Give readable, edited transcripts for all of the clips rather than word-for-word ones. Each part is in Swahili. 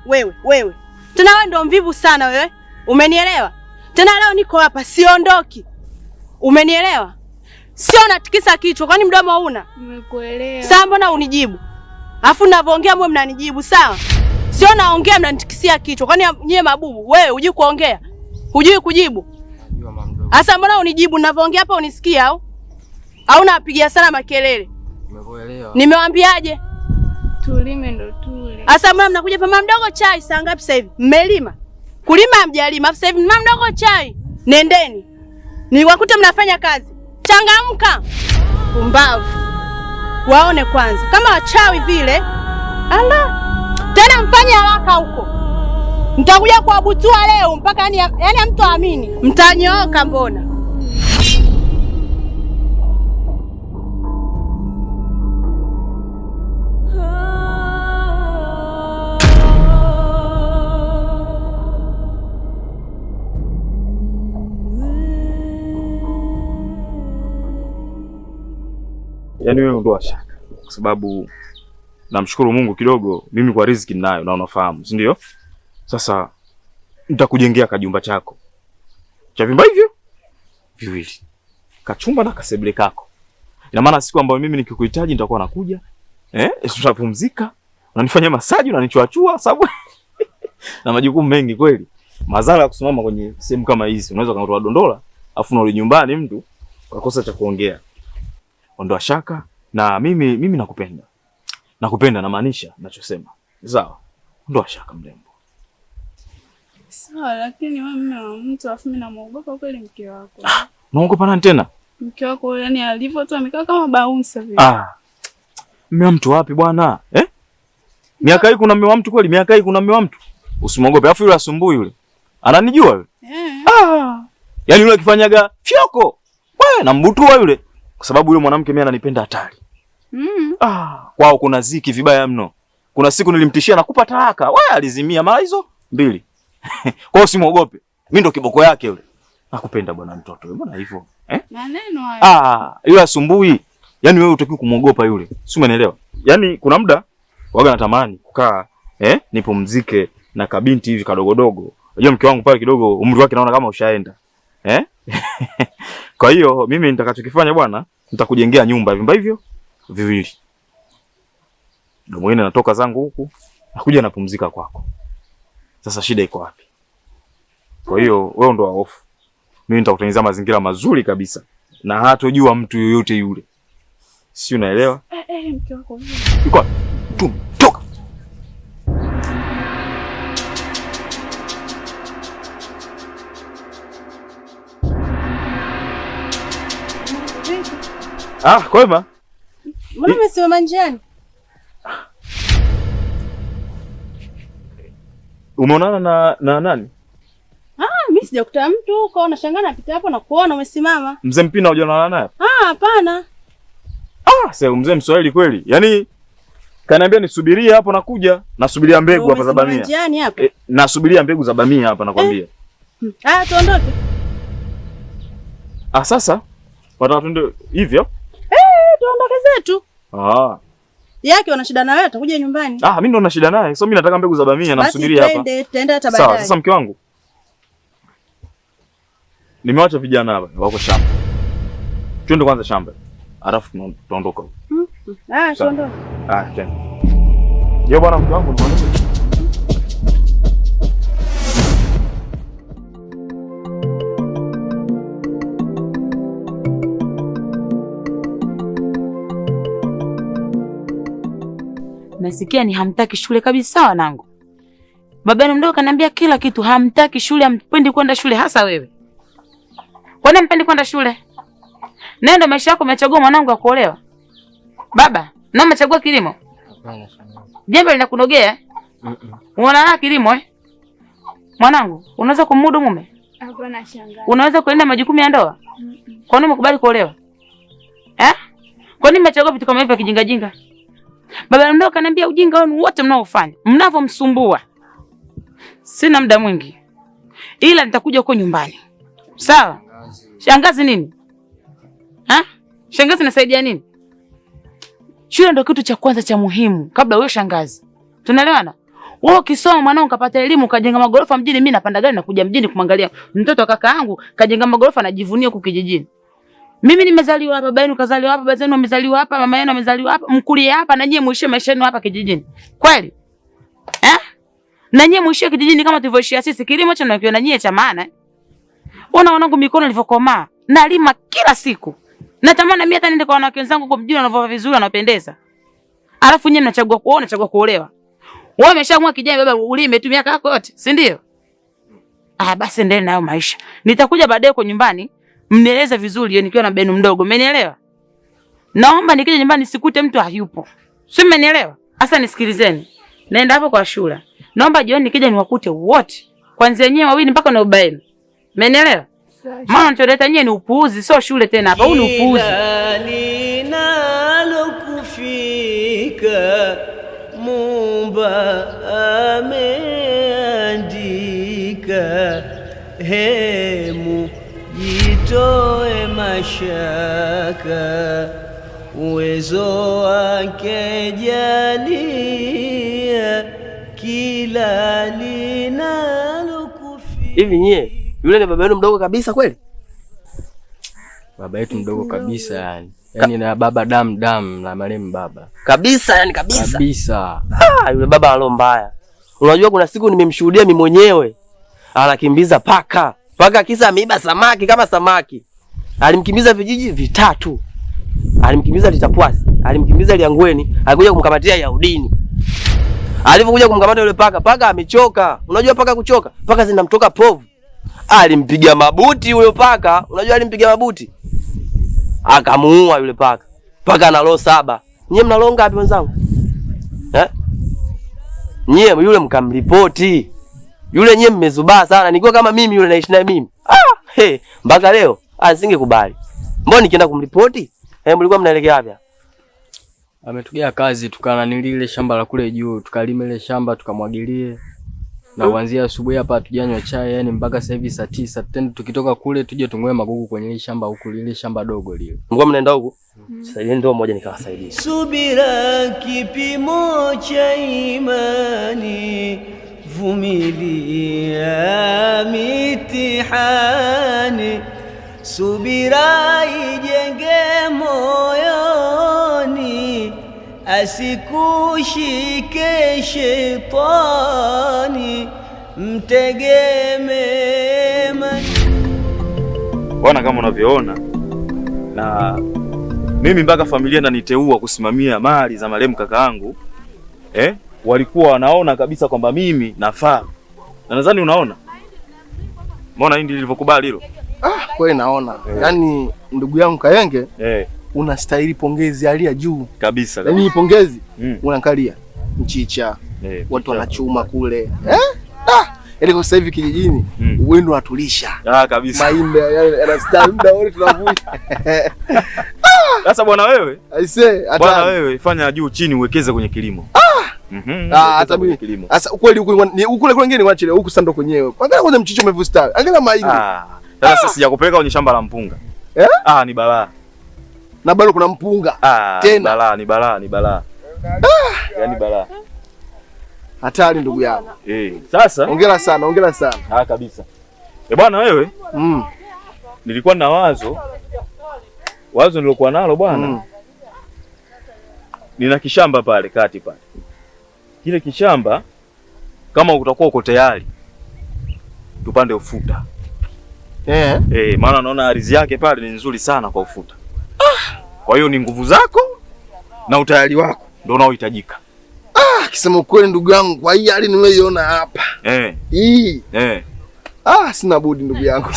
wewe. Tena wewe ndio mvivu sana wewe. Umenielewa? Tena leo niko hapa siondoki. Umenielewa? Sio natikisa kichwa kwani mdomo huna? Nimekuelewa. Sasa mbona unijibu? Alafu ninavyoongea mwe mnanijibu sawa? Sio naongea mnanitikisia kichwa. Kwani nyie mabubu wewe hujui kuongea? Hujui kujibu? Najua mama mdogo. Sasa mbona unijibu ninavyoongea hapa unisikia au? Au unapigia sana makelele? Nimekuelewa. Nimewaambiaje? Tulime ndo tule. Sasa mbona mnakuja pa mama mdogo chai saa ngapi sasa hivi? Mmelima? Kulima hamjalima. Sasa hivi mama mdogo chai. Nendeni. Niwakuta mnafanya kazi. Changamka. Pumbavu. Waone kwanza kama wachawi vile. Ala. Tena mfanye haraka huko. Nitakuja kuabutua leo mpaka yani mtu aamini. Mtanyooka mbona? Yaani wewe ndo washaka. Kwa sababu namshukuru Mungu kidogo mimi kwa riziki ninayo na unafahamu, si ndio? Sasa nitakujengea kajumba chako. Cha vimba hivyo viwili. Kachumba na kasebule kako. Ina maana siku ambayo mimi nikikuhitaji nitakuwa nakuja. Tutapumzika. Unanifanyia masaji, unanichuachua sababu na majukumu mengi kweli. Madhara ya kusimama kwenye sehemu kama hizi, unaweza kutoa dondola, afu unarudi nyumbani mtu ukakosa cha kuongea. Ondoa shaka na mimi nakupenda. Nakupenda namaanisha ninachosema. Sawa? Ondoa shaka mrembo. Sawa, lakini wewe mume wa mtu afu mimi namuogopa kweli mke wako. Unaogopa nani tena? Mke wako yani alivyo tu amekaa kama bouncer vile. Mume wa mtu wapi bwana? Miaka hii kuna mume wa mtu kweli? Miaka hii kuna mume wa mtu? Usimwogope. Afu yule asumbui yule. Ananijua yule? Yaani yule akifanyaga fyoko. Wewe nambutua yule. Kwa sababu yule mwanamke mimi ananipenda hatari. Kwao kuna ziki vibaya mno. Kuna siku nilimtishia nakupa talaka. Wewe alizimia mara hizo 2. Kwao usimwogope. Mimi ndo kiboko yake yule. Nakupenda bwana mtoto. Mbona hivyo? Maneno haya. Yule asumbui. Yaani wewe utakiwa kumwogopa yule. Si umeelewa? Yaani kuna muda waga natamani kukaa nipumzike na kabinti hivi kadogodogo. Unajua mke wangu pale kidogo umri wake naona kama ushaenda. Kwa hiyo mimi nitakachokifanya bwana, nitakujengea nyumba vimba hivyo viwili. Ndio mwingine natoka zangu huku, nakuja napumzika kwako. Sasa shida iko wapi? Kwa hiyo wewe ndo waofu. Mimi nitakutengenezea mazingira mazuri kabisa na hatojua mtu yoyote yule. Si unaelewa? Mke wako vipi? Iko tu toka. Kwema? Mbona umesimama njiani? Umeonana na nani? Mimi sijakuta mtu huko, nashangaa napita hapo na kuona umesimama. Mzee Mpina hujaonana naye? Hapana. Sasa mzee Mswahili kweli. Yaani kaniambia nisubirie hapo nakuja. Nasubiria mbegu hapa za bamia. Njiani hapa. Nasubiria mbegu za bamia hapa nakwambia. Tuondoke. Sasa wataka tuende hivyo? Tuondoke zetu. Yake wana shida na wewe atakuja nyumbani. Mimi ndo na shida naye. So mimi nataka mbegu za bamia namsubiria hapa. Basi twende hata baadaye. Sawa, sasa mke wangu. Nimewacha vijana hapa wako shamba. Twende kwanza shamba. Alafu tuondoka. Tuondoke. Twende. Yo bwana mke wangu nimeondoka. Nasikia ni hamtaki shule kabisa wanangu. Babani mdogo kaniambia kila kitu, hamtaki shule, hampendi kwenda shule hasa wewe. Kwa nini mpendi kwenda shule? Nenda maisha yako umechagua mwanangu ya kuolewa. Baba, na umechagua kilimo? Hapana shangazi. Jembe linakunogea? Unaona kilimo Mwanangu, unaweza kumudu mume? Hapana shangazi. Unaweza kuenda majukumu ya ndoa? Kwa nini umekubali kuolewa? Kwa nini mmechagua vitu kama hivi kijinga jinga? Baba mdogo kaniambia ujinga wenu wote mnaofanya, mnavomsumbua. Sina muda mwingi. Ila nitakuja huko nyumbani. Sawa? Shangazi nini? Shangazi nasaidia nini? Shule ndio kitu cha kwanza cha muhimu kabla wewe shangazi. Tunaelewana? Wewe ukisoma mwanao ukapata elimu ukajenga magorofa mjini, mimi napanda gari na kuja mjini kumwangalia mtoto wa kaka yangu kajenga magorofa anajivunia huko kijijini. Mimi nimezaliwa hapa, baba yenu kazaliwa hapa, baba zenu wamezaliwa hapa, mama yenu amezaliwa hapa, mkulie hapa na nyie muishie maisha yenu hapa kijijini. Kweli? Na nyie muishie kijijini kama tulivyoishia sisi, kilimo cha nakiona nyie cha maana. Ona wanangu mikono ilivyokomaa, nalima kila siku. Natamani mimi hata niende kwa wanawake wenzangu huko mjini wanavaa vizuri wanapendeza. Alafu nyie mnachagua kuoa, nachagua kuolewa. Wewe umeshaamua kijana baba ulime tu miaka yako yote, si ndio? Basi endelee nayo maisha. Nitakuja baadaye kwa nyumbani, mnieleze vizuri hiyo nikiwa na benu mdogo. Umenielewa? Naomba nikija nyumbani sikute mtu hayupo. Si mmenielewa? Sasa nisikilizeni. Naenda hapo kwa shule. Naomba jioni nikija niwakute wote. Kuanzia nyewe wawili mpaka na ubaini. Umenielewa? Maana mtoleta nyewe ni upuuzi, sio shule tena hapa. Huu ni upuuzi. Linalokufika Muumba ameandika, hemu jitoe mashaka, uwezo wake jalia kila linalokufika. Hivi nyie, yule ni baba yenu mdogo kabisa kweli? Baba yetu mdogo kabisa yani. Yaani na baba damu na marehemu baba. Kabisa yani kabisa. Kabisa. Yule baba alo mbaya. Unajua kuna siku nimemshuhudia mimi mwenyewe. Anakimbiza paka. Paka kisa ameiba samaki kama samaki. Alimkimbiza vijiji vitatu. Alimkimbiza Litapwasi, alimkimbiza Liangweni, alikuja kumkamatia Yaudini. Alipokuja kumkamata yule paka amechoka. Unajua paka kuchoka? Paka zinamtoka povu. Alimpiga mabuti huyo paka. Unajua alimpiga mabuti? Akamuua yule paka. Paka ana roho 7. Nyie mna roho ngapi wenzangu? Nyie yule mkamripoti. Yule nyie mmezubaa sana. Niko kama mimi yule naishi naye mimi. Mpaka leo asingekubali. Mbona nikienda kumripoti? Mlikuwa mnaelekea wapi? Ametugea kazi tukana nilile shamba la kule juu, tukalime ile shamba tukamwagilie. Na kuanzia asubuhi hapa hatujanywa chai yani mpaka sasa hivi saa 9. Tena tukitoka kule tuje tung'oe magugu kwenye ile shamba huku, lile shamba dogo lile. Mlikuwa mnaenda huko? Sasa ile ndio moja nikawasaidia. Subira kipimo cha imani, vumilia mitihani, subira ijenge moyoni, asikushike shetani, mtegemee. Bwana, kama unavyoona, na mimi mpaka familia naniteua kusimamia mali za marehemu kakaangu, walikuwa wanaona kabisa kwamba mimi nafaa. Na nadhani unaona. Mbona hili lilivyokubali hilo? Kweli naona. Yaani ndugu yangu Kayenge, unastahili pongezi hali ya juu kabisa. Yaani pongezi. Unaangalia mchicha. Watu wanachuma kule. Yaani kwa sasa hivi kijijini wewe ndo unatulisha. Kabisa. Maimbe yanastahili muda wote tunavuja. Sasa bwana wewe, bwana wewe fanya juu chini uwekeze kwenye kilimo. Hata mimi kilimo. Sasa ukweli ukule kwingine waachile huku sando kwenyewe. Kwanza mchicho umevusta. Angalia mahindi. Sasa sisi sijakupeleka kwenye shamba la mpunga. Ni balaa. Na bado kuna mpunga. Tena ni balaa. Yaani balaa. Hatari ndugu yangu. Sasa hongera sana. Kabisa. Bwana wewe, nilikuwa na wazo nilokuwa nalo bwana. Nina kishamba pale kati pale. Kile kishamba kama utakuwa uko tayari tupande ufuta. Maana naona ardhi yake pale ni nzuri sana kwa ufuta. Kwa hiyo ni nguvu zako na utayari wako ndio unaohitajika. Kisema ukweli ndugu yangu, kwa hii hali nimeiona hapa. Sina budi ndugu yangu.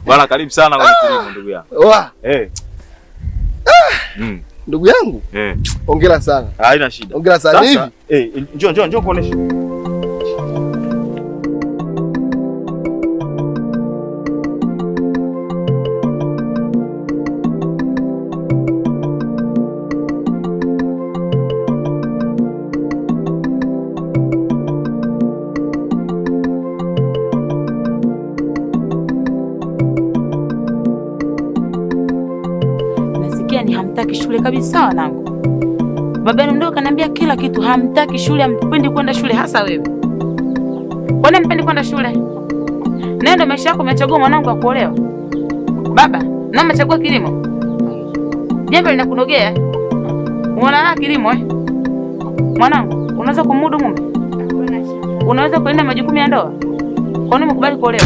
Bwana karibu sana kwa kilimo ndugu yangu. Ndugu yangu. Hongera sana. Haina shida. Hongera sana hivi. Njoo kuonesha. Ni hamtaki shule kabisa wanangu. Baba mdogo kaniambia kila kitu, hamtaki shule, hampendi kwenda shule hasa wewe. Kwa nini hampendi kwenda shule? Nenda maisha yako umechagua mwanangu wa kuolewa. Baba, na umechagua kilimo. Jembe linakunogea. Unaona kilimo Mwanangu, unaweza kumudu mume? Unaweza kuenda majukumu ya ndoa? Kwa nini umekubali kuolewa?